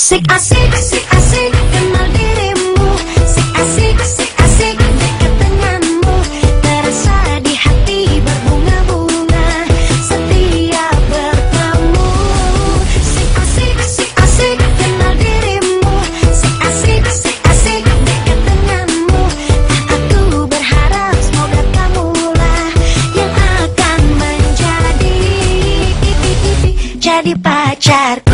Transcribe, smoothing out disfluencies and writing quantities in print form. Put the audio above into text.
Sik asik, sik asik, kenal dirimu. Sik asik, sik asik, dekat denganmu. Terasa di hati berbunga-bunga setiap bertemu. Sik asik, sik asik, kenal dirimu. Sik asik, sik asik, dekat denganmu. Aku berharap semoga kamulah yang akan menjadi pacar.